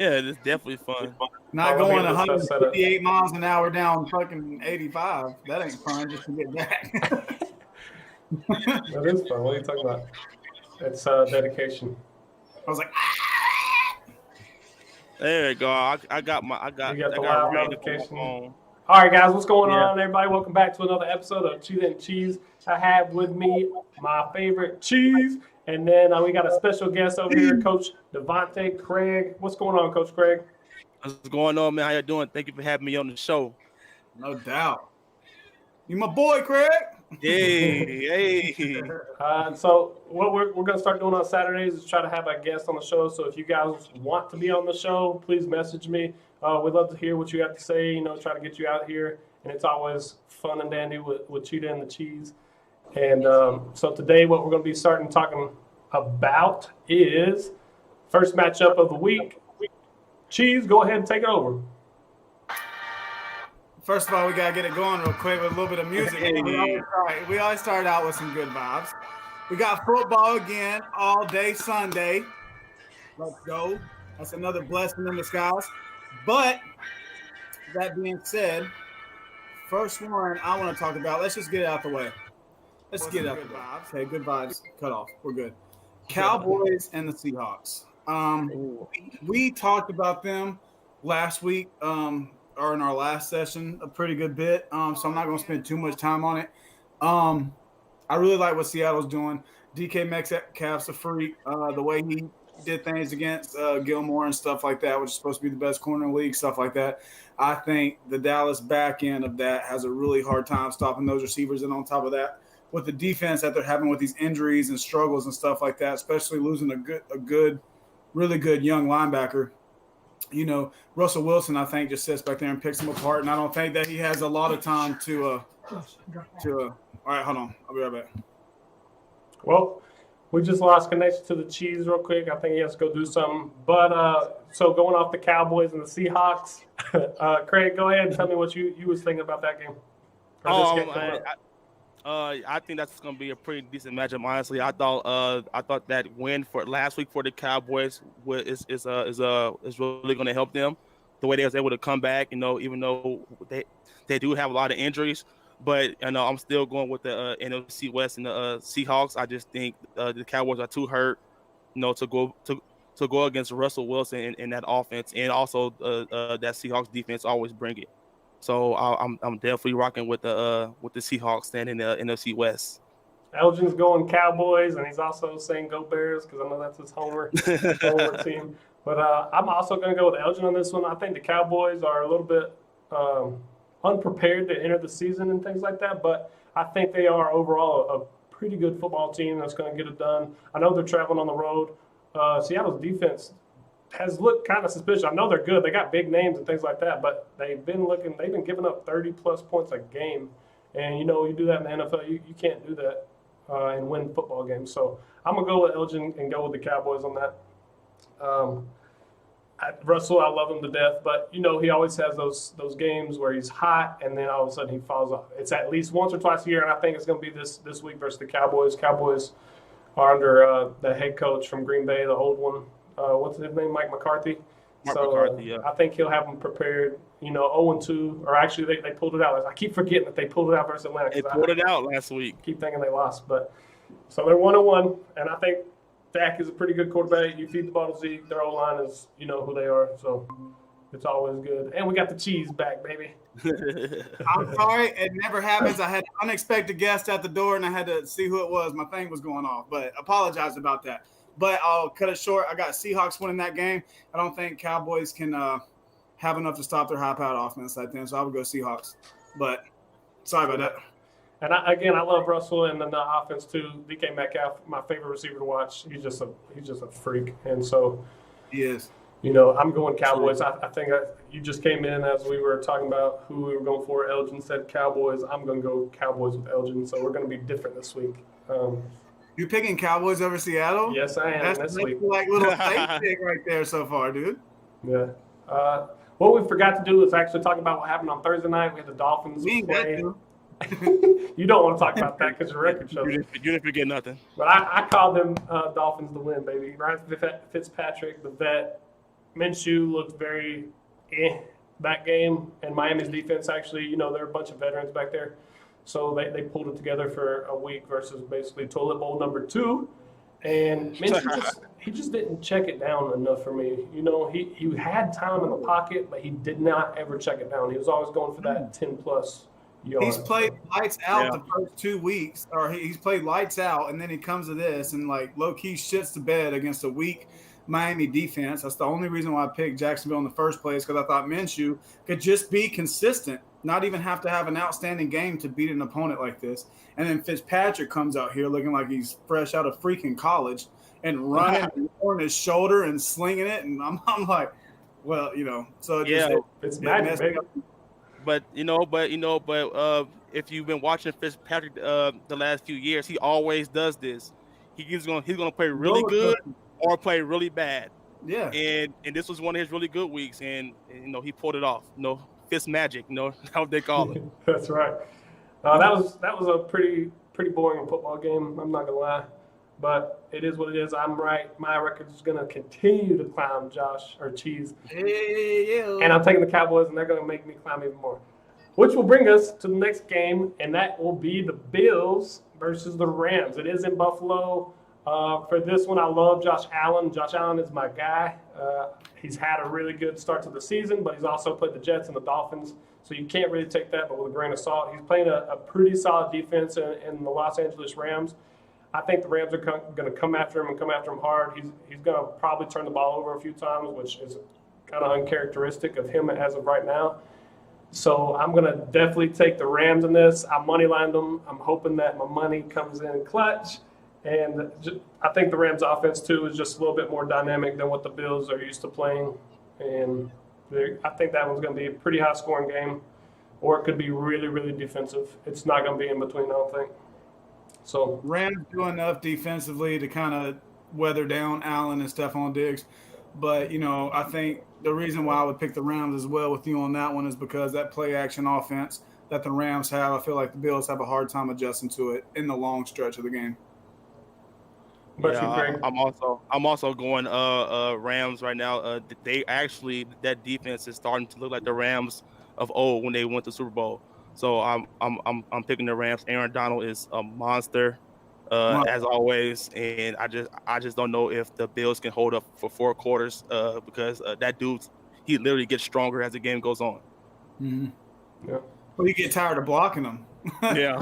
Yeah, it's definitely fun. Not going 158 miles an hour down fucking 85. That ain't fun just to get back. That is fun. What are you talking about? It's dedication. I was like, there you go. I got the loud notification. All right, guys, what's going on, everybody? Welcome back to another episode of Cheetah and Cheese. I have with me my favorite cheese, and then we got a special guest over here, Coach Devontae Craig. What's going on, Coach Craig? What's going on, man? How you doing? Thank you for having me on the show. No doubt. You my boy, Craig. Hey. So what we're going to start doing on Saturdays is try to have a guest on the show. So if you guys want to be on the show, please message me. We'd love to hear what you have to say, try to get you out here. And it's always fun and dandy with Cheetah and the Cheese. And so today what we're going to be talking about is first matchup of the week. Cheese, go ahead and take it over. First of all, we got to get it going real quick with a little bit of music. We always start out with some good vibes. We got football again all day Sunday. Let's go. That's another blessing in disguise. But that being said, first one I want to talk about, let's just get it out the way. Let's get it out the way. Okay, good vibes. Cut off. We're good. Cowboys and the Seahawks. We talked about them last week or in our last session a pretty good bit, so I'm not going to spend too much time on it. I really like what Seattle's doing. DK Metcalf's a freak. The way he did things against Gilmore and stuff like that, which is supposed to be the best corner in the league, stuff like that. I think the Dallas back end of that has a really hard time stopping those receivers, and on top of that, with the defense that they're having with these injuries and struggles and stuff like that, especially losing a good, really good young linebacker. Russell Wilson, I think, just sits back there and picks them apart, and I don't think that he has a lot of time to all right, hold on. I'll be right back. Well, we just lost connection to the Cheese real quick. I think he has to go do something. But so going off the Cowboys and the Seahawks, Craig, go ahead and tell me what you was thinking about that game. I think that's going to be a pretty decent matchup. Honestly, I thought that win for last week for the Cowboys is really going to help them. The way they was able to come back, even though they do have a lot of injuries, but I'm still going with the NFC West and the Seahawks. I just think the Cowboys are too hurt, to go against Russell Wilson in that offense, and also that Seahawks defense always bring it. So I'm definitely rocking with the Seahawks standing in the NFC West. Elgin's going Cowboys, and he's also saying go Bears because I know that's his homer team. But I'm also going to go with Elgin on this one. I think the Cowboys are a little bit unprepared to enter the season and things like that, but I think they are overall a pretty good football team that's going to get it done. I know they're traveling on the road. Seattle's defense has looked kind of suspicious. I know they're good. They got big names and things like that, but they've been giving up 30-plus points a game. And, you do that in the NFL. You can't do that and win football games. So I'm going to go with Elgin and go with the Cowboys on that. Russell, I love him to death, but, he always has those games where he's hot and then all of a sudden he falls off. It's at least once or twice a year, and I think it's going to be this week versus the Cowboys. Cowboys are under the head coach from Green Bay, the old one. What's his name? Mike McCarthy. McCarthy, yeah. I think he'll have them prepared, 0-2, or actually they pulled it out. I keep forgetting that they pulled it out versus Atlanta. They pulled it out last week. Keep thinking they lost, but so they're 1-1, and I think Dak is a pretty good quarterback. You feed the ball to Zeke, their O-line is, who they are, so it's always good. And we got the Cheese back, baby. I'm sorry, it never happens. I had an unexpected guest at the door, and I had to see who it was. My thing was going off, but apologize about that. But I'll cut it short. I got Seahawks winning that game. I don't think Cowboys can have enough to stop their high-powered offense like them, so I would go Seahawks. But sorry about that. And I love Russell and then the offense too. DK Metcalf, my favorite receiver to watch. He's just a freak, and so he is. I'm going Cowboys. I think you just came in as we were talking about who we were going for. Elgin said Cowboys. I'm going to go Cowboys with Elgin. So we're going to be different this week. You picking Cowboys over Seattle? Yes, I am. That's like little fake pick right there so far, dude. Yeah. What we forgot to do is actually talk about what happened on Thursday night. We had the Dolphins play. You don't want to talk about that because your record shows. You didn't forget nothing. But I called them Dolphins to win, baby. Ryan Fitzpatrick, the vet, Minshew looked very that game, and Miami's defense actually, they're a bunch of veterans back there. So they pulled it together for a week versus basically toilet bowl number 2. And Minshew he just didn't check it down enough for me. He had time in the pocket, but he did not ever check it down. He was always going for that 10-plus yards. He's played lights out the first 2 weeks, or he's played lights out, and then he comes to this and like low-key shits the bed against a weak Miami defense. That's the only reason why I picked Jacksonville in the first place, because I thought Minshew could just be consistent, not even have to have an outstanding game to beat an opponent like this. And then Fitzpatrick comes out here looking like he's fresh out of freaking college and running and on his shoulder and slinging it. And I'm like, well, so it's magic, baby. But if you've been watching Fitzpatrick the last few years, he always does this. He's gonna play really good or play really bad. Yeah. And this was one of his really good weeks, and he pulled it off. Fist magic. How they call it. That's right. That was a pretty boring football game. I'm not gonna lie, but it is what it is. I'm right. My record is gonna continue to climb, Josh or Cheese. Yeah. And I'm taking the Cowboys, and they're gonna make me climb even more. Which will bring us to the next game, and that will be the Bills versus the Rams. It is in Buffalo. For this one, I love Josh Allen. Josh Allen is my guy. He's had a really good start to the season, but he's also played the Jets and the Dolphins, so you can't really take that but with a grain of salt. He's playing a pretty solid defense in the Los Angeles Rams. I think the Rams are going to come after him and come after him hard. He's going to probably turn the ball over a few times, which is kind of uncharacteristic of him as of right now. So I'm going to definitely take the Rams in this. I moneylined them. I'm hoping that my money comes in clutch. And I think the Rams' offense, too, is just a little bit more dynamic than what the Bills are used to playing. And I think that one's going to be a pretty high-scoring game, or it could be really, really defensive. It's not going to be in between, I don't think. So Rams do enough defensively to kind of weather down Allen and Stephon Diggs. But, I think the reason why I would pick the Rams as well with you on that one is because that play-action offense that the Rams have, I feel like the Bills have a hard time adjusting to it in the long stretch of the game. Yeah, I'm also going Rams right now. That defense is starting to look like the Rams of old when they went to Super Bowl. So I'm picking the Rams. Aaron Donald is a monster, as always, and I just don't know if the Bills can hold up for 4 quarters because that dude, he literally gets stronger as the game goes on. Mm-hmm. Yeah. Well, you get tired of blocking them. Yeah.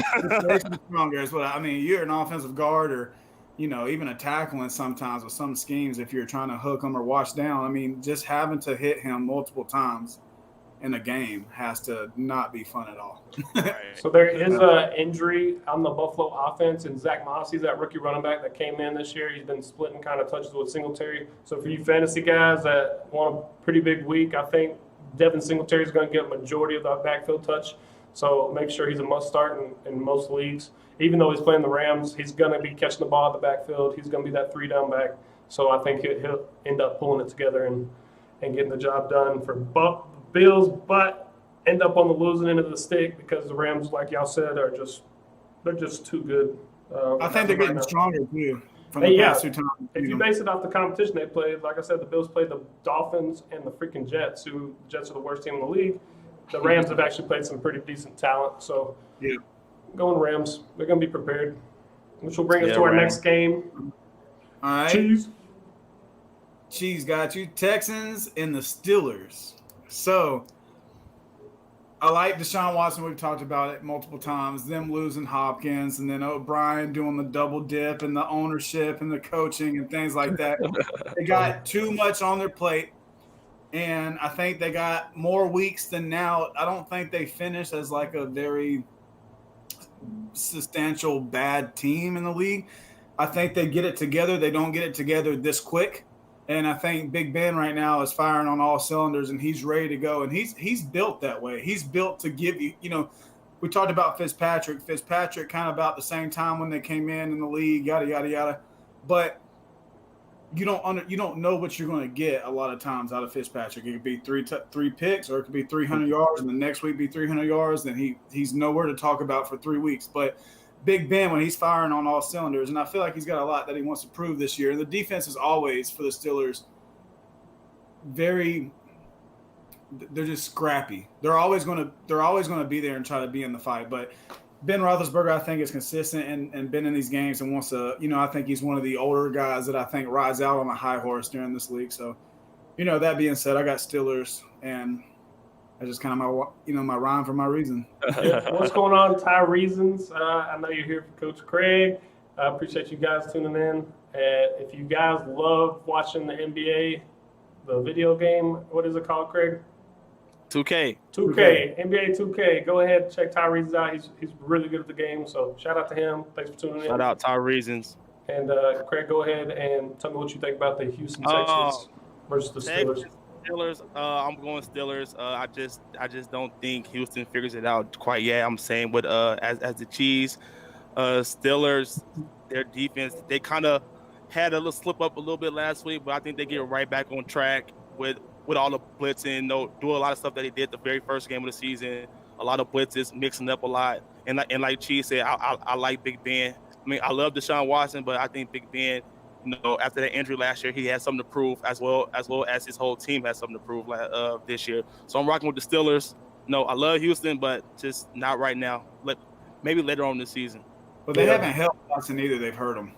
Stronger is what I mean. You're an offensive guard or even a tackling sometimes with some schemes if you're trying to hook him or wash down. I mean, just having to hit him multiple times in a game has to not be fun at all. So there is an injury on the Buffalo offense, and Zach Moss, he's that rookie running back that came in this year. He's been splitting kind of touches with Singletary. So for you fantasy guys that want a pretty big week, I think Devin Singletary is going to get a majority of that backfield touch. So make sure he's a must start in most leagues. Even though he's playing the Rams, he's going to be catching the ball at the backfield. He's going to be that 3-down back. So I think he'll end up pulling it together and getting the job done for Bills, but end up on the losing end of the stick because the Rams, like y'all said, they're just too good. I think they're getting stronger too from the past 2 times. If you base it off the competition they played, like I said, the Bills played the Dolphins and the freaking Jets, who Jets are the worst team in the league. The Rams have actually played some pretty decent talent. So going Rams, they're going to be prepared, which will bring us to our next game. All right. Cheese got you. Texans and the Steelers. So I like Deshaun Watson. We've talked about it multiple times. Them losing Hopkins and then O'Brien doing the double dip and the ownership and the coaching and things like that. They got too much on their plate. And I think they got more weeks than now. I don't think they finished as like a very substantial bad team in the league. I think they get it together. They don't get it together this quick. And I think Big Ben right now is firing on all cylinders and he's ready to go. And he's built that way. He's built to give you, we talked about Fitzpatrick. Fitzpatrick kind of about the same time when they came in the league, yada, yada, yada. But you don't know what you're going to get a lot of times out of Fitzpatrick. It could be three picks, or it could be 300 yards, and the next week be 300 yards. Then he's nowhere to talk about for 3 weeks. But Big Ben, when he's firing on all cylinders, and I feel like he's got a lot that he wants to prove this year. And the defense is always for the Steelers very. They're just scrappy. They're always gonna be there and try to be in the fight. But Ben Roethlisberger, I think, is consistent and been in these games and wants to. I think he's one of the older guys that I think rides out on a high horse during this league. So, that being said, I got Steelers, and that's just kind of my rhyme for my reason. What's going on, Ty Reasons? I know you're here for Coach Craig. I appreciate you guys tuning in. If you guys love watching the NBA, the video game, what is it called, Craig? 2K. NBA 2K. Go ahead, check Ty Reasons out. He's really good at the game. So shout out to him. Thanks for tuning in. Shout out Ty Reasons. And Craig, go ahead and tell me what you think about the Houston Texans versus the Steelers. Steelers. I'm going Steelers. I just don't think Houston figures it out quite yet. I'm saying with as the Cheese, Steelers, their defense, they kind of had a little slip up a little bit last week, but I think they get right back on track with all the blitzing, do a lot of stuff that they did the very first game of the season. A lot of blitzes, mixing up a lot, and like Cheese said, I like Big Ben. I mean, I love Deshaun Watson, but I think Big Ben, after that injury last year, he has something to prove as well as his whole team has something to prove this year. So I'm rocking with the Steelers. No, I love Houston, but just not right now. Maybe later on this season. But they haven't helped Watson either. They've hurt him.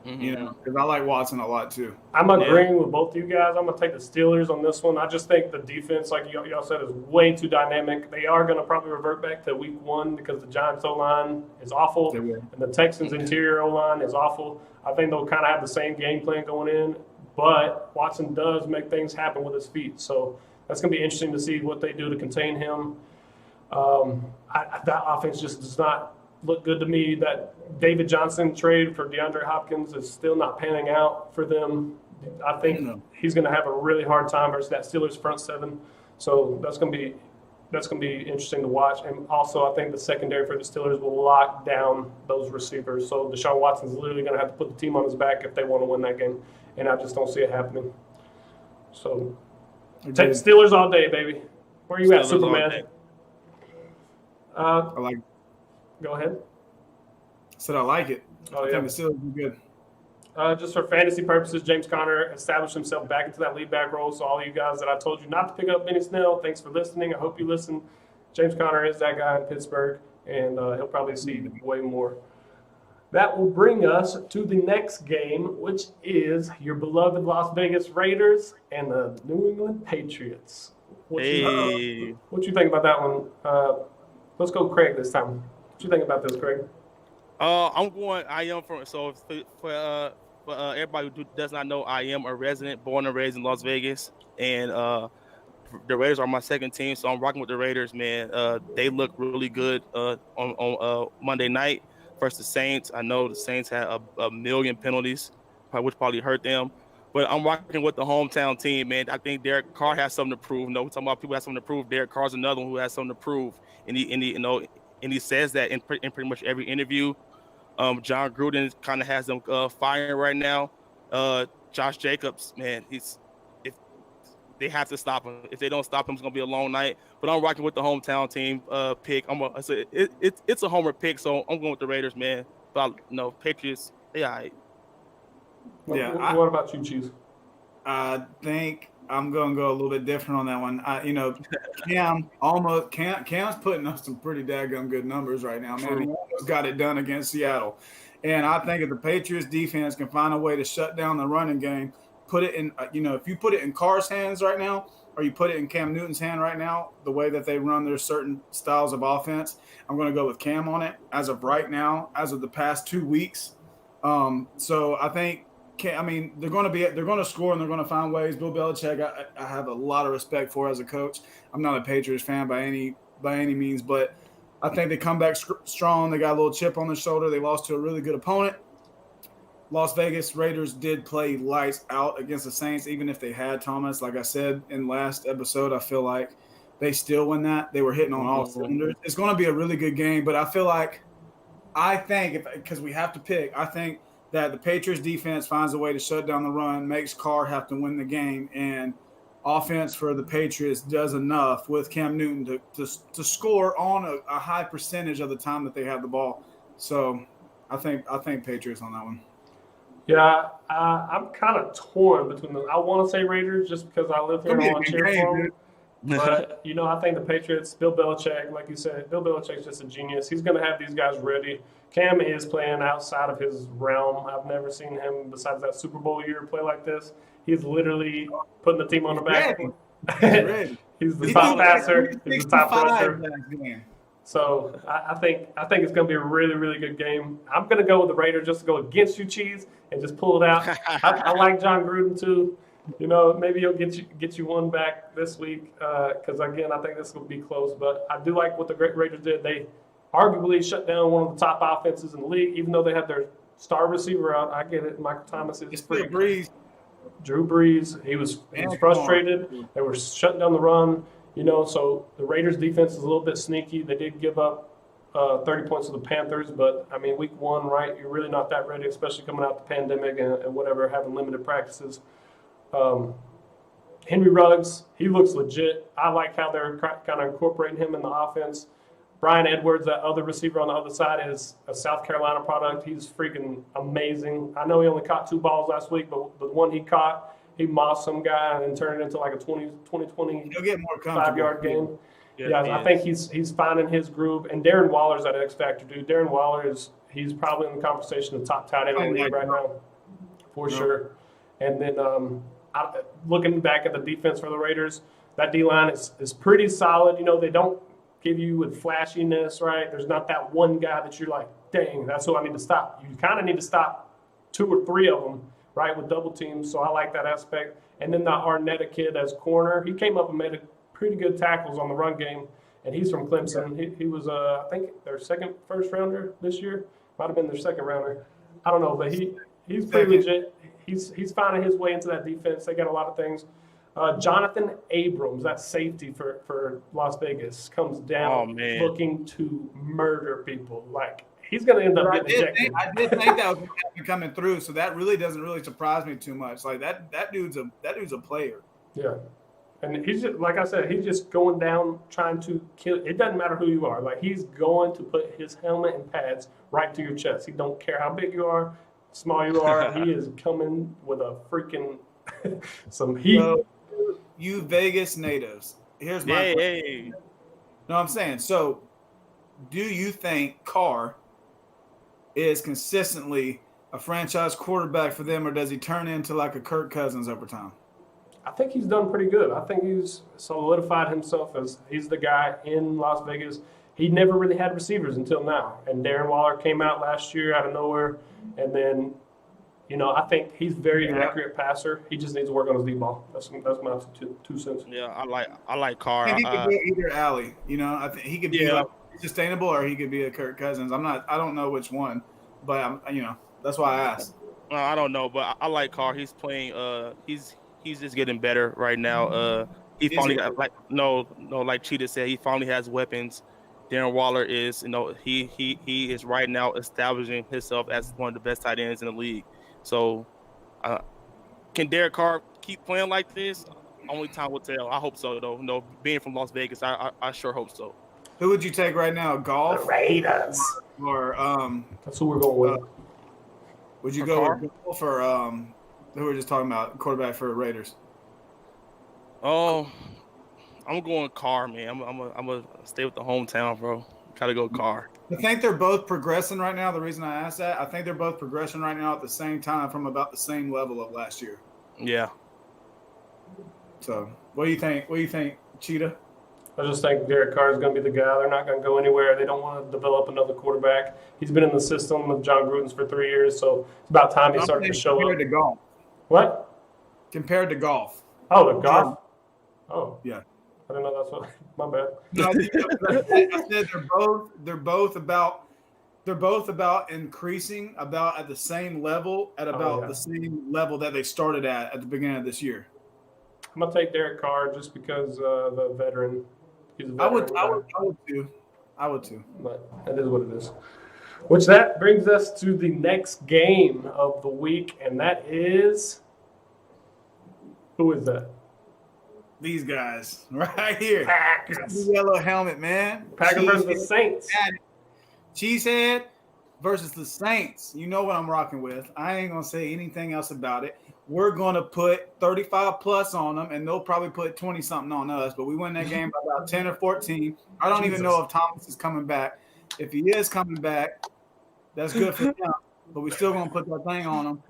Because I like Watson a lot too. I'm agreeing with both of you guys. I'm going to take the Steelers on this one. I just think the defense, like y'all said, is way too dynamic. They are going to probably revert back to week one because the Giants O-line is awful and the Texans interior O-line is awful. I think they'll kind of have the same game plan going in, but Watson does make things happen with his feet. So that's going to be interesting to see what they do to contain him. That offense just does not look good to me. That David Johnson trade for DeAndre Hopkins is still not panning out for them. I think he's going to have a really hard time versus that Steelers front seven. So that's going to be interesting to watch. And also, I think the secondary for the Steelers will lock down those receivers. So Deshaun Watson's literally going to have to put the team on his back if they want to win that game. And I just don't see it happening. So take the Steelers all day, baby. Where are you at, Superman? I like it. Go ahead. I said I like it. Oh, I yeah. think the Steelers are good. Just for fantasy purposes, James Conner established himself back into that lead back role. So all you guys that I told you not to pick up Benny Snell, thanks for listening. I hope you listen. James Conner is that guy in Pittsburgh, and he'll probably see way more. That will bring us to the next game, which is your beloved Las Vegas Raiders and the New England Patriots. What you think about that one? Let's go Craig this time. What you think about this, Craig? I'm going. I am from. So for everybody who does not know, I am a resident, born and raised in Las Vegas, and the Raiders are my second team. So I'm rocking with the Raiders, man. They look really good on Monday night versus the Saints. I know the Saints had a million penalties, which probably hurt them. But I'm rocking with the hometown team, man. I think Derek Carr has something to prove. We're talking about people have something to prove. Derek Carr's another one who has something to prove, and he says that in pretty much every interview. John Gruden kind of has them firing right now. Josh Jacobs, man, if they have to stop him. If they don't stop him, it's gonna be a long night. But I'm rocking with the hometown team pick. It's a homer pick, so I'm going with the Raiders, man. But Patriots, they all right. Yeah. What about you, Cheese? I think I'm going to go a little bit different on that one. Cam's putting up some pretty daggone good numbers right now, man. He almost got it done against Seattle. And I think if the Patriots defense can find a way to shut down the running game, put it in, if you put it in Carr's hands right now, or you put it in Cam Newton's hand right now, the way that they run their certain styles of offense, I'm going to go with Cam on it as of right now, as of the past 2 weeks. So I think, they're going to score and they're going to find ways. Bill Belichick, I have a lot of respect for as a coach. I'm not a Patriots fan by any means, but I think they come back strong. They got a little chip on their shoulder. They lost to a really good opponent. Las Vegas Raiders did play lights out against the Saints, even if they had Thomas. Like I said in last episode, I feel like they still win that. They were hitting on all cylinders. It's going to be a really good game, but I think because we have to pick, I think that the Patriots defense finds a way to shut down the run, makes Carr have to win the game, and offense for the Patriots does enough with Cam Newton to score on a high percentage of the time that they have the ball. So I think Patriots on that one. Yeah, I'm kind of torn between them. I want to say Raiders just because I live here and I want to cheer for them. But, I think the Patriots, Bill Belichick, like you said, Bill Belichick's just a genius. He's going to have these guys ready. Cam is playing outside of his realm. I've never seen him, besides that Super Bowl year, play like this. He's literally putting the team on the back. He's the top passer. He's the top rusher. So I think it's going to be a really, really good game. I'm going to go with the Raiders just to go against you, Cheese, and just pull it out. I like John Gruden too. Maybe he'll get you one back this week because again, I think this will be close. But I do like what the Raiders did. They arguably shut down one of the top offenses in the league, even though they had their star receiver out. I get it. Michael Thomas is free. Drew Brees. He was frustrated. They were shutting down the run. So the Raiders defense is a little bit sneaky. They did give up 30 points to the Panthers, but I mean, week 1, right? You're really not that ready, especially coming out the pandemic and whatever, having limited practices. Henry Ruggs, he looks legit. I like how they're kind of incorporating him in the offense. Brian Edwards, that other receiver on the other side, is a South Carolina product. He's freaking amazing. I know he only caught 2 balls last week, but the one he caught, he mossed some guy and turned it into like a 20, He'll get more 5-yard game. Yeah, I think he's finding his groove. And Darren Waller's that X factor, dude. Darren Waller he's probably in the conversation of top tight end in the league right now, for sure. And then looking back at the defense for the Raiders, that D-line is pretty solid. They don't give you with flashiness, right? There's not that one guy that you're like, dang, that's who I need to stop. You kind of need to stop 2 or 3 of them, right, with double teams. So I like that aspect. And then the Arnetta kid as corner, he came up and made pretty good tackles on the run game, and he's from Clemson. He was, I think, their first rounder this year. Might have been their second rounder. I don't know, but he's pretty legit. He's finding his way into that defense. They got a lot of things. Jonathan Abrams, that safety for Las Vegas, comes down looking to murder people. Like, he's going to end up getting ejected. I did think that was coming through, so that really doesn't really surprise me too much. Like, that dude's a player. Yeah. And he's just, like I said, he's just going down trying to kill. It doesn't matter who you are. Like, he's going to put his helmet and pads right to your chest. He don't care how big you are, small you are. He is coming with a freaking some heat. So, you Vegas natives, here's my question. No, I'm saying, so do you think Carr is consistently a franchise quarterback for them, or does he turn into like a Kirk Cousins over time? I think he's done pretty good. I think he's solidified himself as he's the guy in Las Vegas. He never really had receivers until now. And Darren Waller came out last year out of nowhere. And then, I think he's very accurate passer. He just needs to work on his deep ball. That's my 2 cents. Yeah, I like Carr. I think he could be either alley. I think he could be like sustainable, or he could be a Kirk Cousins. I don't know which one, but that's why I asked. I don't know, but I like Carr. He's playing. He's just getting better right now. He finally got, like Cheetah said, he finally has weapons. Darren Waller is, he is right now establishing himself as one of the best tight ends in the league. So, can Derek Carr keep playing like this? Only time will tell. I hope so, though. Being from Las Vegas, I sure hope so. Who would you take right now? Golf? The Raiders. Or that's who we're going with. Would you go with Golf or who we were just talking about, quarterback for the Raiders? Oh, I'm going Carr, man. I'm gonna stay with the hometown, bro. Gotta go Carr. I think they're both progressing right now. The reason I asked that, I think they're both progressing right now at the same time from about the same level of last year. Yeah. So, what do you think? What do you think, Cheetah? I just think Derek Carr is going to be the guy. They're not going to go anywhere. They don't want to develop another quarterback. He's been in the system with John Gruden's for 3 years, so it's about time he started to show up. Compared to golf. What? Compared to golf. Oh, the golf? Oh. Yeah. I didn't know that's what. My bad. No, I said they're both about increasing about at the same level the same level that they started at the beginning of this year. I'm gonna take Derek Carr just because the veteran. He's a veteran. I would too. But that is what it is. Which that brings us to the next game of the week, and that is who is that? These guys right here. Packers. The yellow helmet, man. Packers versus the Saints. Cheesehead versus the Saints, you know what I'm rocking with. I ain't gonna say anything else about it. We're gonna put 35 plus on them, and they'll probably put 20 something on us. But we win that game by about 10 or 14. I don't even know if Thomas is coming back. If he is coming back, that's good for him. But we're still gonna put that thing on him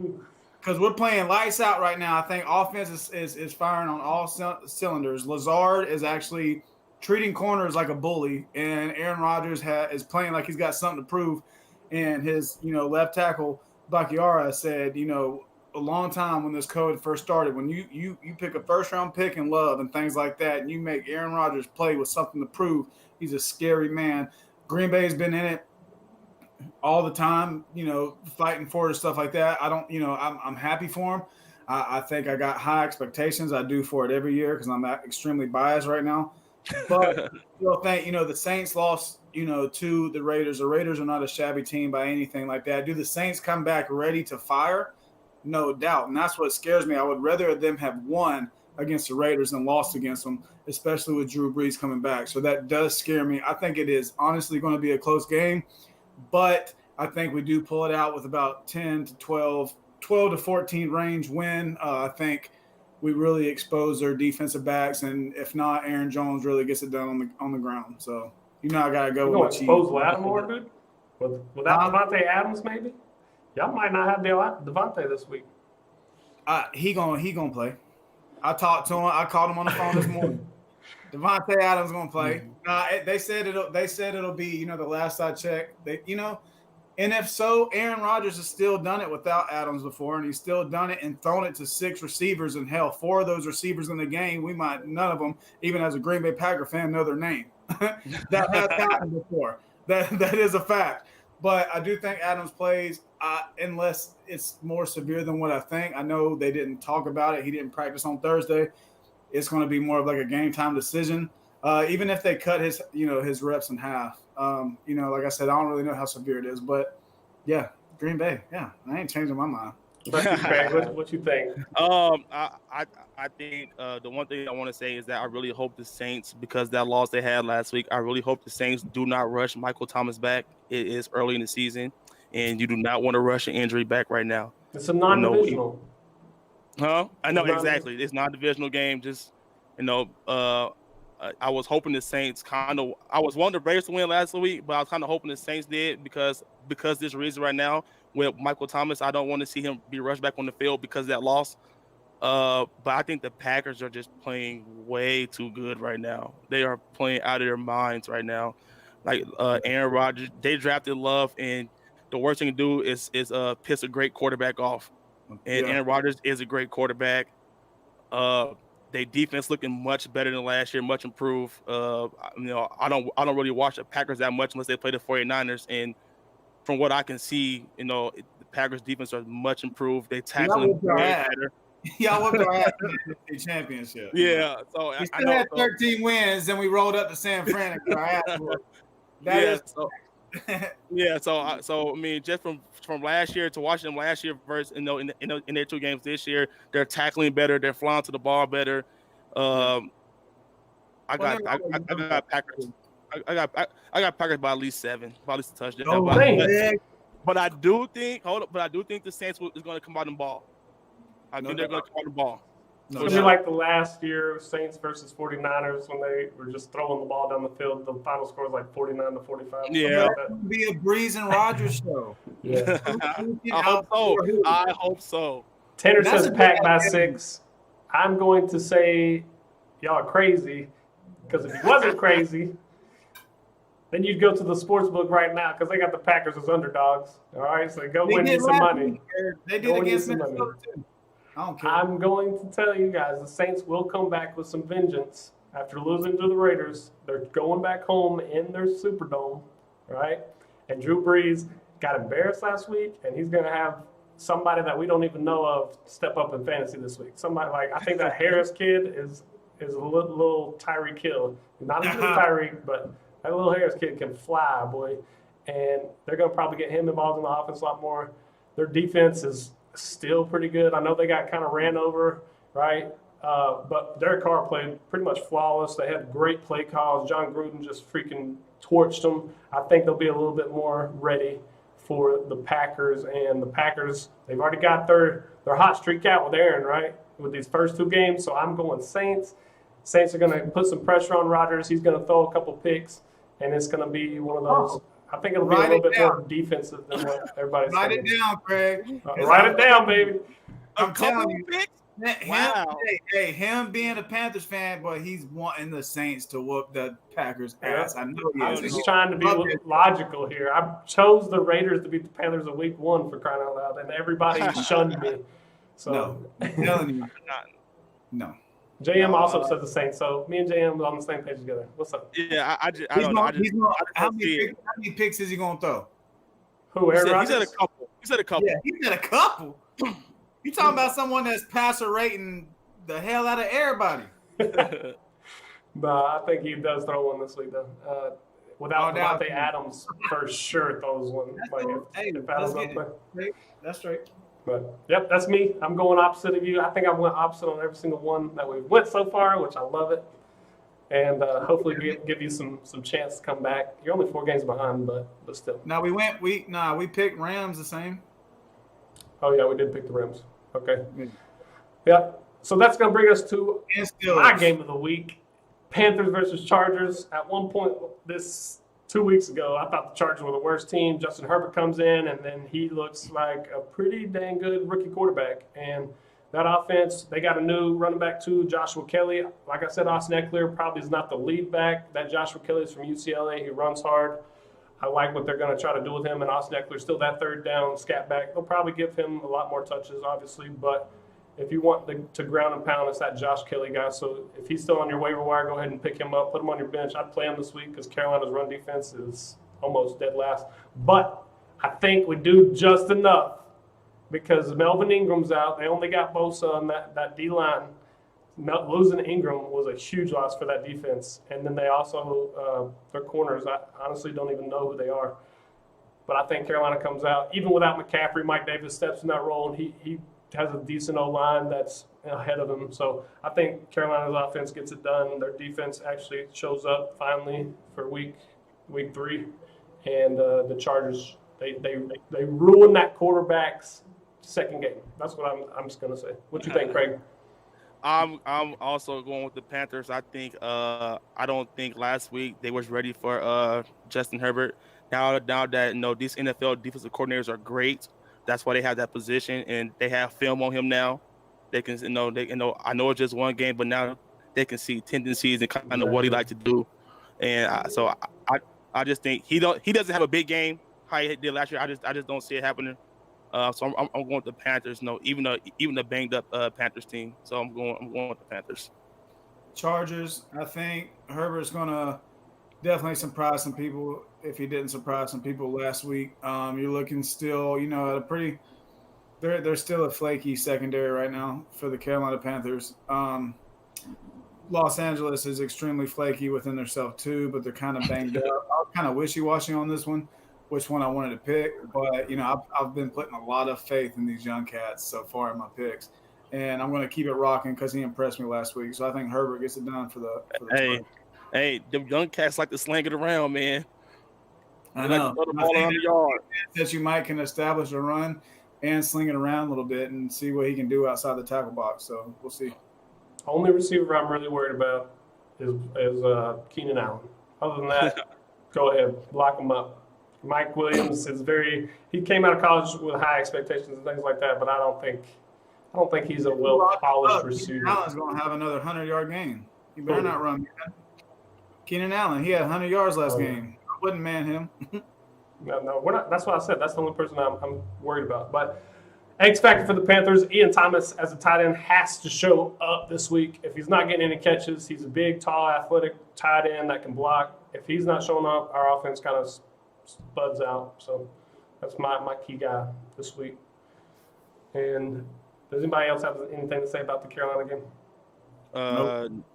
because we're playing lights out right now. I think offense is firing on all cylinders. Lazard is actually treating corners like a bully, and Aaron Rodgers is playing like he's got something to prove. And his, left tackle Bakiara said, a long time when this code first started, when you pick a first round pick in Love and things like that, and you make Aaron Rodgers play with something to prove, he's a scary man. Green Bay's been in it all the time, fighting for it and stuff like that. I don't, I'm happy for him. I think I got high expectations. I do for it every year because I'm extremely biased right now. But I still think, the Saints lost, to the Raiders. The Raiders are not a shabby team by anything like that. Do the Saints come back ready to fire? No doubt. And that's what scares me. I would rather them have won against the Raiders than lost against them, especially with Drew Brees coming back. So that does scare me. I think it is honestly going to be a close game, but I think we do pull it out with about 10 to 12 to 14 range win. I think we really expose their defensive backs, and if not, Aaron Jones really gets it done on the ground. So I gotta go with my expose Lattimore, dude. Without Devontae Adams, maybe y'all might not have Devontae this week. He gonna play. I talked to him. I called him on the phone this morning. Devontae Adams gonna play. They said it'll be the last I checked. And if so, Aaron Rodgers has still done it without Adams before, and he's still done it and thrown it to 6 receivers. And hell, 4 of those receivers in the game, none of them, even as a Green Bay Packer fan, know their name. That has happened before. That is a fact. But I do think Adams plays, unless it's more severe than what I think. I know they didn't talk about it. He didn't practice on Thursday. It's going to be more of like a game time decision. Even if they cut his reps in half. Like I said, I don't really know how severe it is, but yeah, Green Bay. Yeah, I ain't changing my mind. What you think? I think the one thing I want to say is that I really hope the Saints, because that loss they had last week, I really hope the Saints do not rush Michael Thomas back. It is early in the season, and you do not want to rush an injury back right now. It's a non-divisional. I know exactly. It's not a divisional game. Just I was hoping the Saints I was wanting the Raiders to win last week, but I was kind of hoping the Saints did because this reason right now with Michael Thomas, I don't want to see him be rushed back on the field because of that loss. But I think the Packers are just playing way too good right now. They are playing out of their minds right now. Like Aaron Rodgers, they drafted Love, and the worst thing to do is piss a great quarterback off. And Aaron Rodgers is a great quarterback. Their defense looking much better than last year, much improved. I don't really watch the Packers that much unless they play the 49ers. And from what I can see, the Packers defense are much improved. They tackling way better. Y'all whooped our ass in the championship. Yeah, so we still had 13 wins, and we rolled up to San Fran and got our ass whooped. So I mean, just from last year to watching them last year versus in their 2 games this year, they're tackling better, they're flying to the ball better. I got Packers. I got Packers by at least 7, by at least a touchdown. But I do think the Saints is going to come out and ball. I think they're going to come out and ball. It's going to be like the last year Saints versus 49ers when they were just throwing the ball down the field. The final score was like 49-45. Yeah. It's going to be a Breeze and Rodgers show. Yeah. I hope so. Tanner says packed by 6. I'm going to say y'all are crazy, because if he wasn't crazy, then you'd go to the sports book right now because they got the Packers as underdogs. All right, so go win you some money. They did against Minnesota too. I don't care. I'm going to tell you guys, the Saints will come back with some vengeance after losing to the Raiders. They're going back home in their Superdome, right? And Drew Brees got embarrassed last week, and he's going to have somebody that we don't even know of step up in fantasy this week. Somebody I think that Harris kid is a little Tyreek Hill. Not as good as Tyreek, but that little Harris kid can fly, boy. And they're going to probably get him involved in the offense a lot more. Their defense is still pretty good. I know they got kind of ran over, right? But Derek Carr played pretty much flawless. They had great play calls. John Gruden just freaking torched them. I think they'll be a little bit more ready for the Packers. And the Packers, they've already got their hot streak out with Aaron, right, with these first 2 games. So I'm going Saints. Saints are going to put some pressure on Rodgers. He's going to throw a couple picks, and it's going to be one of those. I think it'll be a little bit more defensive than what everybody's saying. Write it down, Craig. Write it down, baby. I'm telling you. Picks? Wow. Him being a Panthers fan, but he's wanting the Saints to whoop the Packers' ass. I know he I'm is. just trying to be logical here. I chose the Raiders to beat the Panthers in week 1 for crying out loud, and everybody shunned me. So No, I'm telling you. No. JM also said the Saints, so me and JM are on the same page together. What's up? Yeah, I don't know. How many picks is he going to throw? Who, Aaron He Rodgers? said a couple. He said a couple. Yeah, he said a couple. You talking about someone that's passer rating the hell out of everybody. But I think he does throw one this week, though. Without Devontae Adams, for sure throws one. If Adams doesn't play. That's straight. But, yep, that's me. I'm going opposite of you. I think I went opposite on every single one that we've went so far, which I love it. And hopefully give you some chance to come back. You're only 4 games behind, but still. No, we picked Rams the same. Oh, yeah, we did pick the Rams. Okay. Yeah. So that's going to bring us to my game of the week. Panthers versus Chargers. At one point this 2 weeks ago, I thought the Chargers were the worst team. Justin Herbert comes in, and then he looks like a pretty dang good rookie quarterback. And that offense, they got a new running back too, Joshua Kelly. Like I said, Austin Eckler probably is not the lead back. That Joshua Kelly is from UCLA. He runs hard. I like what they're going to try to do with him. And Austin Eckler still that third down scat back. They'll probably give him a lot more touches, obviously. But if you want to ground and pound, it's that Josh Kelly guy. So if he's still on your waiver wire, go ahead and pick him up. Put him on your bench. I'd play him this week because Carolina's run defense is almost dead last. But I think we do just enough because Melvin Ingram's out. They only got Bosa on that D-line. Losing Ingram was a huge loss for that defense. And then they also, their corners, I honestly don't even know who they are. But I think Carolina comes out. Even without McCaffrey, Mike Davis steps in that role, and he has a decent O-line that's ahead of him. So I think Carolina's offense gets it done. Their defense actually shows up finally for week 3. And the Chargers, they ruined that quarterback's second game. That's what I'm just going to say. What you think, Craig? I'm also going with the Panthers. I think I don't think last week they was ready for Justin Herbert. Now that these NFL defensive coordinators are great, that's why they have that position and they have film on him now. They can I know it's just one game, but now they can see tendencies and kind of what he like to do. And so I just think he doesn't have a big game how he did last year. I just don't see it happening. So I'm going with the Panthers. No, even the banged up Panthers team. So I'm going with the Panthers. Chargers. I think Herbert's gonna definitely surprise some people. If he didn't surprise some people last week, you're looking still, at a pretty. They're still a flaky secondary right now for the Carolina Panthers. Los Angeles is extremely flaky within themselves too, but they're kind of banged up. I was kind of wishy-washy on this one. Which one I wanted to pick, but I've been putting a lot of faith in these young cats so far in my picks, and I'm going to keep it rocking because he impressed me last week. So I think Herbert gets it done for the. Hey, them young cats like to sling it around, man. I know. Like to throw the ball around the yard. That you might can establish a run and sling it around a little bit and see what he can do outside the tackle box. So we'll see. Only receiver I'm really worried about is Keenan Allen. Other than that, go ahead, lock him up. Mike Williams is he came out of college with high expectations and things like that, but I don't think he's a well-polished receiver. Allen's going to have another 100-yard game. You better not run, man. Keenan Allen, he had 100 yards last game. I wouldn't man him. No, we're not. That's what I said. That's the only person I'm worried about. But X factor for the Panthers, Ian Thomas as a tight end has to show up this week. If he's not getting any catches, he's a big, tall, athletic tight end that can block. If he's not showing up, our offense kind of spuds out. So that's my key guy this week. And does anybody else have anything to say about the Carolina game?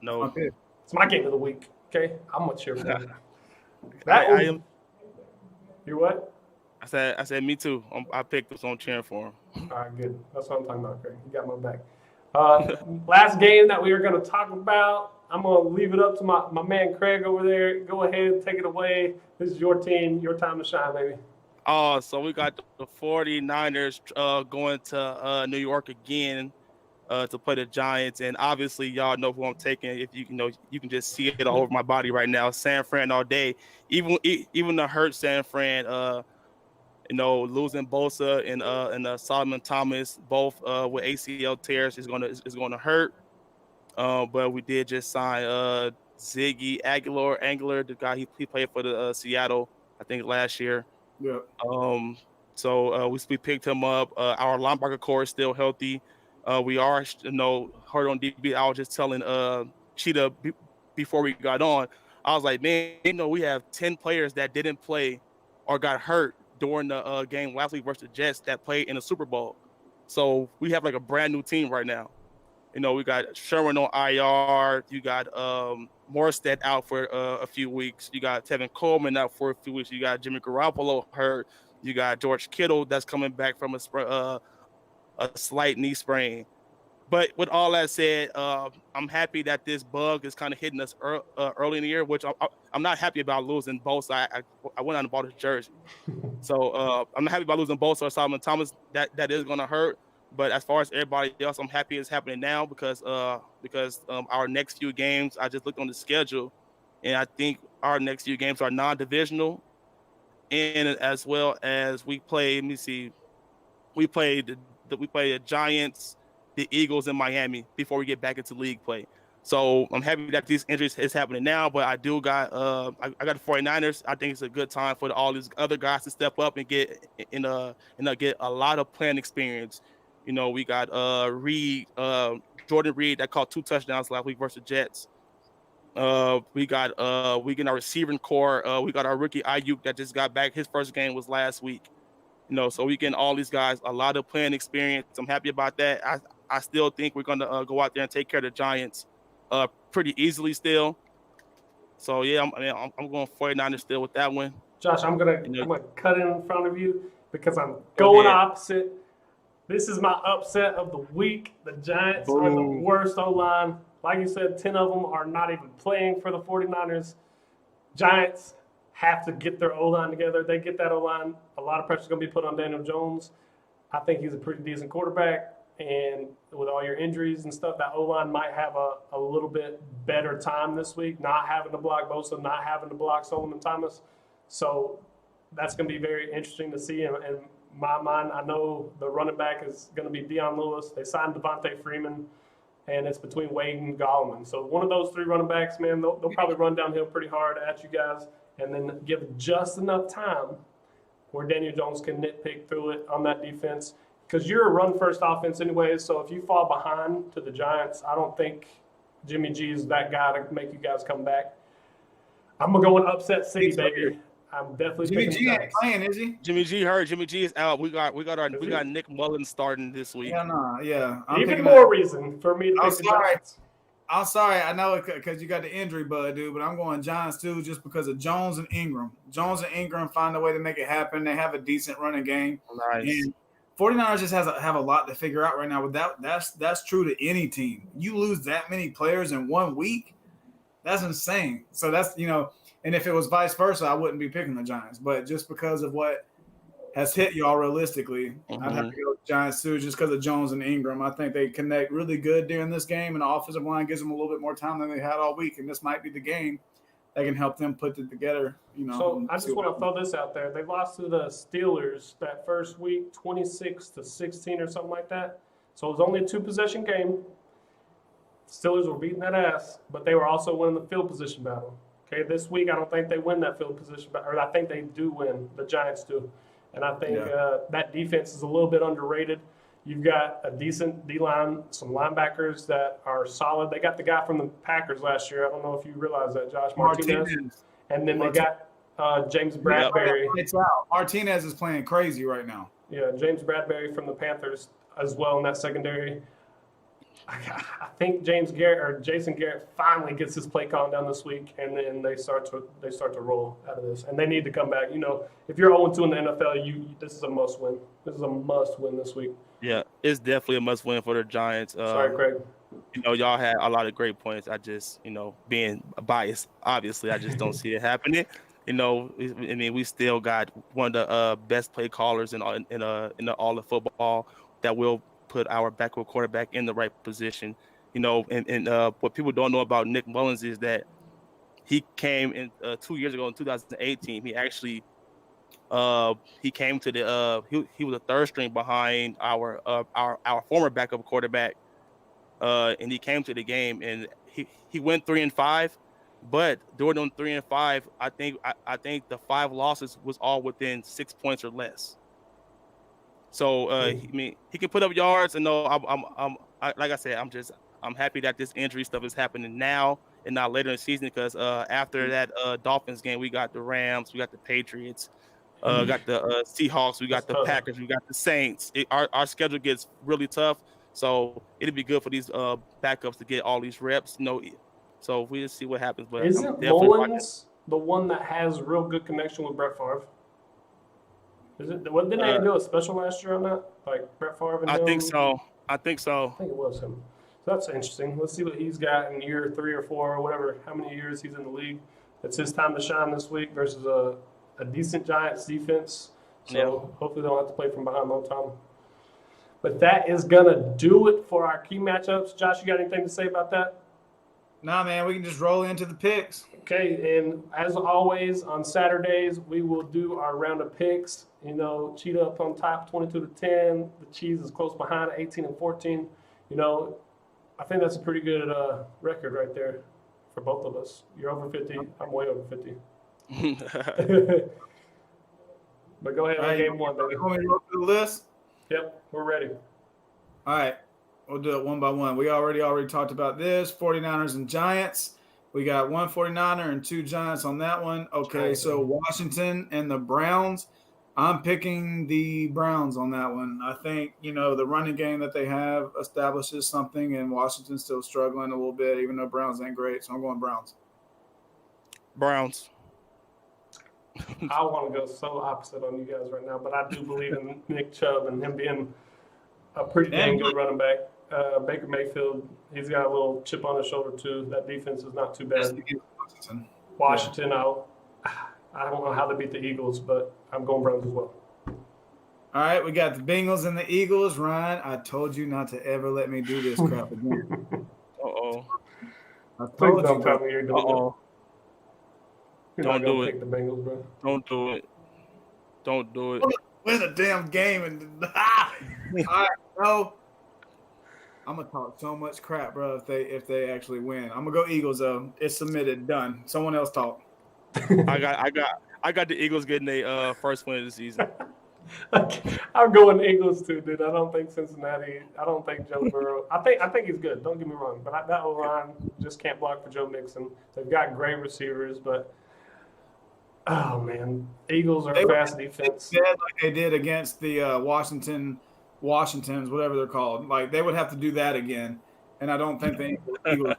No. It's my game of the week. Okay, I'm gonna cheer for that. I am. You what? I said me too. I picked this on cheering for him. All right, good. That's what I'm talking about, Craig. You got my back. Last game that we are going to talk about, I'm going to leave it up to my man Craig over there. Go ahead, take it away. This is your team, your time to shine, baby. Oh, so we got the 49ers going to New York again to play the Giants, and obviously y'all know who I'm taking. If you can just see it all over my body right now. San Fran all day. Even the hurt San Fran, losing Bosa and Solomon Thomas both with ACL tears is gonna hurt. But we did just sign Ziggy Aguilar, the guy he played for the Seattle, I think last year. Yeah. Um, so we picked him up. Our linebacker core is still healthy. We are, hurt on DB. I was just telling Cheetah before we got on. I was like, man, we have 10 players that didn't play or got hurt during the game last week versus the Jets that played in the Super Bowl. So we have like a brand new team right now. We got Sherman on IR. You got Morstead out for a few weeks. You got Tevin Coleman out for a few weeks. You got Jimmy Garoppolo hurt. You got George Kittle that's coming back from a slight knee sprain. But with all that said, I'm happy that this bug is kind of hitting us early in the year, which I'm not happy about losing both. I went out and bought his jersey. So I'm not happy about losing both or Solomon Thomas. That is going to hurt. But as far as everybody else, I'm happy it's happening now because our next few games, I just looked on the schedule, and I think our next few games are non-divisional, and as well as we play. Let me see, we play the Giants, the Eagles, and Miami before we get back into league play. So I'm happy that these injuries is happening now, but I do got I got the 49ers. I think it's a good time for all these other guys to step up and get get a lot of playing experience. We got Jordan Reed that caught 2 touchdowns last week versus Jets. We got our receiving core. We got our rookie Ayuk that just got back. His first game was last week. So we getting all these guys a lot of playing experience. I'm happy about that. I still think we're gonna go out there and take care of the Giants pretty easily still. So yeah, I'm going 49ers still with that one. Josh, I'm gonna cut in front of you because I'm going opposite. This is my upset of the week. The Giants are the worst O-line. Like you said, 10 of them are not even playing for the 49ers. Giants have to get their O-line together. They get that O-line. A lot of pressure is going to be put on Daniel Jones. I think he's a pretty decent quarterback. And with all your injuries and stuff, that O-line might have a little bit better time this week, not having to block Bosa, not having to block Solomon Thomas. So that's going to be very interesting to see. And my mind, I know the running back is going to be Deion Lewis. They signed Devontae Freeman, and it's between Wade and Gallman. So one of those 3 running backs, man, they'll probably run downhill pretty hard at you guys and then give just enough time where Daniel Jones can nitpick through it on that defense because you're a run-first offense anyways. So if you fall behind to the Giants, I don't think Jimmy G is that guy to make you guys come back. I'm going to go in upset city, baby. I'm definitely Jimmy G ain't playing, is he? Jimmy G hurt. Jimmy G is out. We got Nick Mullins starting this week. Yeah. Even more reason for me to pick the Giants. I'm sorry. I know because you got the injury bug, dude, but I'm going Giants too just because of Jones and Ingram. Jones and Ingram find a way to make it happen. They have a decent running game. Nice. And 49ers just have a lot to figure out right now. But that's true to any team. You lose that many players in 1 week, that's insane. So that's and if it was vice versa, I wouldn't be picking the Giants. But just because of what has hit y'all realistically, I'd have to go with Giants too, just because of Jones and Ingram. I think they connect really good during this game, and the offensive line gives them a little bit more time than they had all week. And this might be the game that can help them put it together. So I just want to throw this out there. They lost to the Steelers that first week, 26-16 or something like that. So it was only a 2-possession game. The Steelers were beating that ass, but they were also winning the field position battle. Okay, this week I don't think they win that field position, or I think they do win. The Giants do, and I think that defense is a little bit underrated. You've got a decent D-line, some linebackers that are solid. They got the guy from the Packers last year. I don't know if you realize that, Josh Martinez. And then they got James Bradbury. Martinez is playing crazy right now. Yeah, James Bradbury from the Panthers as well in that secondary. I think Jason Garrett finally gets his play calling down this week, and then they start to roll out of this. And they need to come back. If you're 0-2 in the NFL, this is a must win. This is a must win this week. Yeah, it's definitely a must win for the Giants. Sorry, Craig. Y'all had a lot of great points. I just, being biased, obviously, I just don't see it happening. I mean, we still got one of the best play callers in all of football that will put our backup quarterback in the right position. And what people don't know about Nick Mullins is that he came in 2 years ago in 2018. He came to he was a third string behind our former backup quarterback, and he came to the game and he went 3-5. But during them 3-5, I think the 5 losses was all within 6 points or less. So I mean, he can put up yards, and no, like I said, I'm happy that this injury stuff is happening now and not later in the season, because after that Dolphins game, we got the Rams, we got the Patriots, got the Seahawks, we got the Packers, we got the Saints. Our schedule gets really tough, so it'd be good for these backups to get all these reps. So we just see what happens. But isn't Mullins the one that has real good connection with Brett Favre? Is it? Didn't they do a special last year on that? Like Brett Favre and him? I think so. I think it was him. So that's interesting. Let's see what he's got in year 3 or 4 or whatever, how many years he's in the league. It's his time to shine this week versus a decent Giants defense. So hopefully they don't have to play from behind all the time. But that is going to do it for our key matchups. Josh, you got anything to say about that? Nah, man, we can just roll into the picks. Okay, and as always, on Saturdays, we will do our round of picks. Cheetah up on top, 22-10. The Cheese is close behind, 18-14. I think that's a pretty good record right there for both of us. You're over 50. I'm way over 50. But go ahead on game one, baby. You want me to go through the list? Yep, we're ready. All right. We'll do it one by one. We already talked about this, 49ers and Giants. We got one 49er and 2 Giants on that one. Okay, so Washington and the Browns. I'm picking the Browns on that one. I think, the running game that they have establishes something, and Washington's still struggling a little bit, even though Browns ain't great. So I'm going Browns. Browns. I want to go so opposite on you guys right now, but I do believe in Nick Chubb and him being a pretty dang good running back. Baker Mayfield, he's got a little chip on his shoulder too. That defense is not too bad. Washington, I don't know how they beat the Eagles, but I'm going Browns as well. All right, we got the Bengals and the Eagles. Ryan, I told you not to ever let me do this crap again. Uh-oh. Please don't tell me you're doing it. Don't do it. Pick the Bengals, bro. Don't do it. Don't do it. Win a damn game and all right, no. I'm gonna talk so much crap, bro. If they actually win, I'm gonna go Eagles though. It's submitted, done. Someone else talk. I got the Eagles getting their first win of the season. I'm going Eagles too, dude. I don't think Cincinnati. I don't think Joe Burrow. I think he's good. Don't get me wrong, but that O-line just can't block for Joe Mixon. They've got great receivers, but oh man, Eagles are a fast defense. They like they did against the Washingtons, whatever they're called. Like they would have to do that again, and I don't think the Eagles.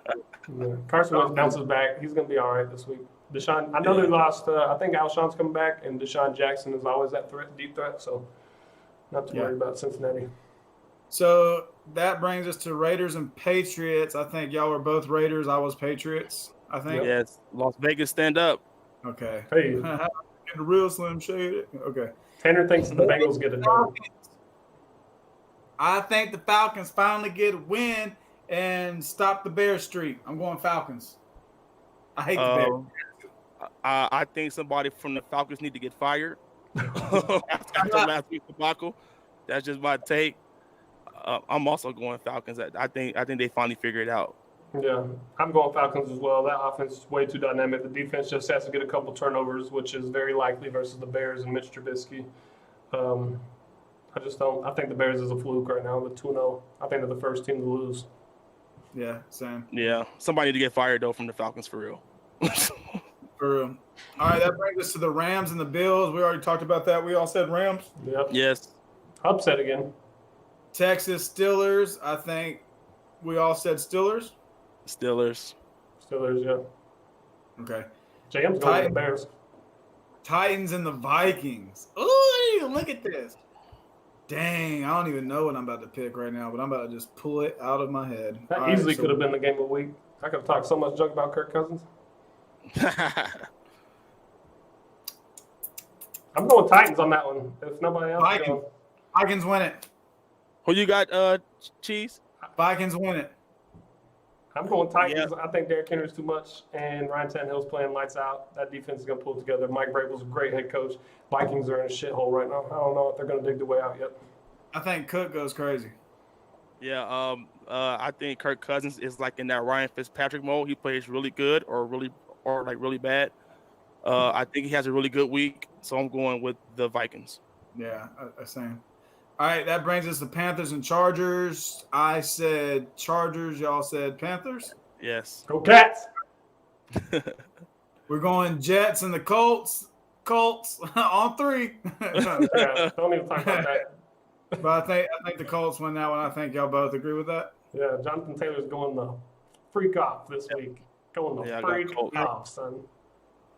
Carson Wentz bounces back. He's going to be all right this week. Deshaun, I know they lost. I think Alshon's coming back, and Deshaun Jackson is always that deep threat. So, not to worry about Cincinnati. So that brings us to Raiders and Patriots. I think y'all were both Raiders. I was Patriots. I think. Yes, Las Vegas, stand up. Okay. Hey, the real Slim Shady. Okay. Tanner thinks the Bengals get it done. I think the Falcons finally get a win and stop the Bears streak. I'm going Falcons. I hate the Bears. I think somebody from the Falcons need to get fired after last week's debacle. That's just my take. I'm also going Falcons. I think they finally figured it out. Yeah, I'm going Falcons as well. That offense is way too dynamic. The defense just has to get a couple turnovers, which is very likely versus the Bears and Mitch Trubisky. I just don't. I think the Bears is a fluke right now. The 2-0. I think they're the first team to lose. Yeah, same. Yeah, somebody need to get fired though from the Falcons for real. For real. All right, that brings us to the Rams and the Bills. We already talked about that. We all said Rams. Yep. Yes. Upset again. Texas Steelers. I think we all said Steelers. Steelers, yeah. Okay. JM's going with the Bears. Titans and the Vikings. Ooh, look at this. Dang, I don't even know what I'm about to pick right now, but I'm about to just pull it out of my head. That easily could have been the game of the week. I could have talked so much junk about Kirk Cousins. I'm going Titans on that one. If nobody else is going. Vikings win it. Who you got, Cheese? Vikings win it. I'm going Titans. Yeah. I think Derrick Henry's too much, and Ryan Tannehill's playing lights out. That defense is going to pull it together. Mike Vrabel's a great head coach. Vikings are in a shithole right now. I don't know if they're going to dig the way out yet. I think Cook goes crazy. Yeah, I think Kirk Cousins is like in that Ryan Fitzpatrick mode. He plays really good or really bad. I think he has a really good week, so I'm going with the Vikings. Yeah, same. All right, that brings us to Panthers and Chargers. I said Chargers. Y'all said Panthers? Yes. Go Cats! We're going Jets and the Colts. Colts on 3. Yeah, don't even talk about that. But I think the Colts win that one. I think y'all both agree with that. Yeah, Jonathan Taylor's going the freak off this week. Going the freak off, son.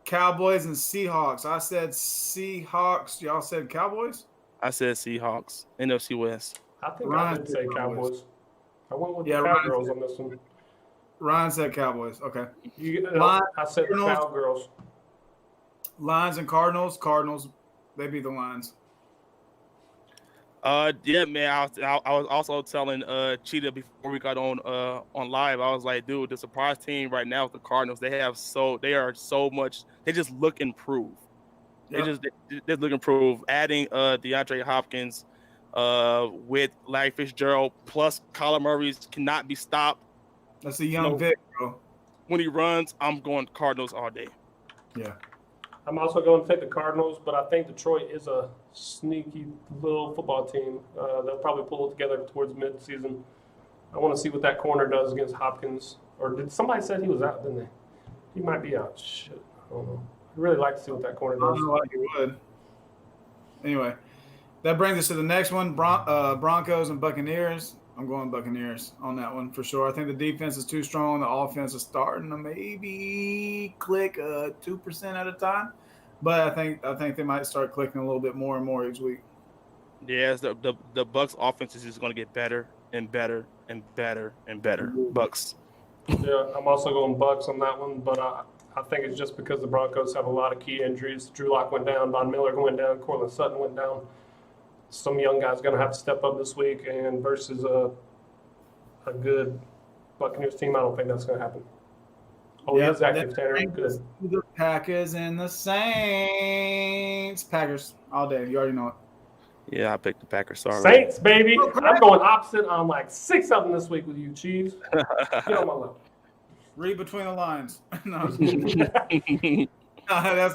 Cowboys and Seahawks. I said Seahawks. Y'all said Cowboys? I said Seahawks. NFC West. I think I did say Cowboys. I went with the Cowgirls on this one. Ryan said Cowboys. Okay. I said the Cowgirls. Lions and Cardinals. Cardinals. They beat the Lions. Yeah, man. I was also telling Cheetah before we got on live. I was like, dude, the surprise team right now with the Cardinals. They are so much. They just look improved. Yep. They look improved. Adding DeAndre Hopkins with Larry Fitzgerald plus Kyler Murray cannot be stopped. That's a young Vic, bro. When he runs, I'm going Cardinals all day. Yeah. I'm also going to take the Cardinals, but I think Detroit is a sneaky little football team. They'll probably pull it together towards mid-season. I want to see what that corner does against Hopkins. Or did somebody say he was out, didn't they? He might be out. Shit, I don't know. I'd really like to see what that corner does. I don't know why you would. Anyway, that brings us to the next one, Broncos and Buccaneers. I'm going Buccaneers on that one for sure. I think the defense is too strong. The offense is starting to maybe click 2% at a time. But I think they might start clicking a little bit more and more each week. Yes, the Bucs offense is just going to get better and better and better and better. Bucs. Yeah, I'm also going Bucs on that one, but I think it's just because the Broncos have a lot of key injuries. Drew Lock went down, Von Miller went down, Cortland Sutton went down. Some young guy's going to have to step up this week, and versus a good Buccaneers team, I don't think that's going to happen. Oh, yeah, active, Tanner. Good. The Packers and the Saints. Packers all day. You already know it. Yeah, I picked the Packers. Sorry. Saints, baby. I'm going opposite on like 6 of them this week with you, Chiefs. Get on my level. Read between the lines. No, that's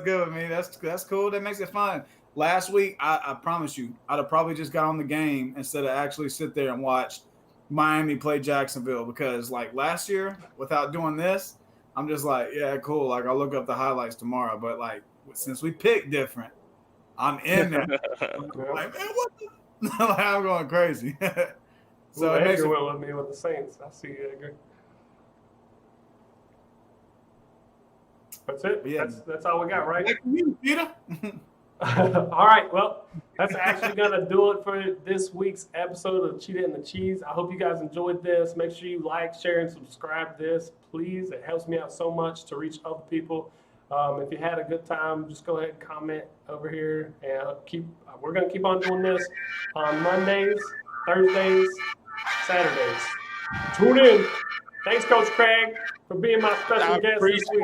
good with me. That's cool. That makes it fun. Last week, I promise you, I'd have probably just got on the game instead of actually sit there and watch Miami play Jacksonville because, like, last year, without doing this, I'm just like, yeah, cool. Like, I'll look up the highlights tomorrow. But, like, since we picked different, I'm in there. Like, man, what the? Like, I'm going crazy. So it makes went with me with the Saints. I see you, Edgar. That's it. Yeah. That's all we got, right? Like you, Peter. All right. Well, that's actually going to do it for this week's episode of Cheetah and the Cheese. I hope you guys enjoyed this. Make sure you like, share, and subscribe to this, please. It helps me out so much to reach other people. If you had a good time, just go ahead and comment over here. And we're going to keep on doing this on Mondays, Thursdays, Saturdays. Tune in. Thanks, Coach Craig, for being my special guest this week.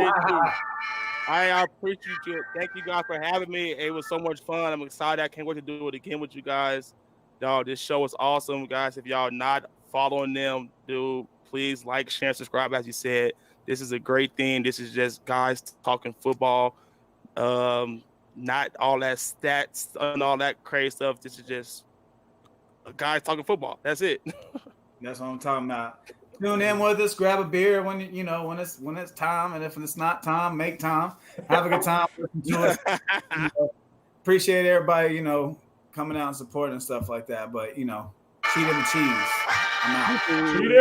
I appreciate you. Thank you guys for having me. It was so much fun. I'm excited. I can't wait to do it again with you guys. Dog, this show is awesome, guys. If y'all not following them, please like, share, and subscribe. As you said, this is a great thing. This is just guys talking football. Not all that stats and all that crazy stuff. This is just guys talking football. That's it. That's what I'm talking about. Tune in with us, grab a beer when it's time, and if it's not time, make time. Have a good time. Appreciate everybody, coming out and supporting and stuff like that. But Cheetah and the Cheese. I'm out.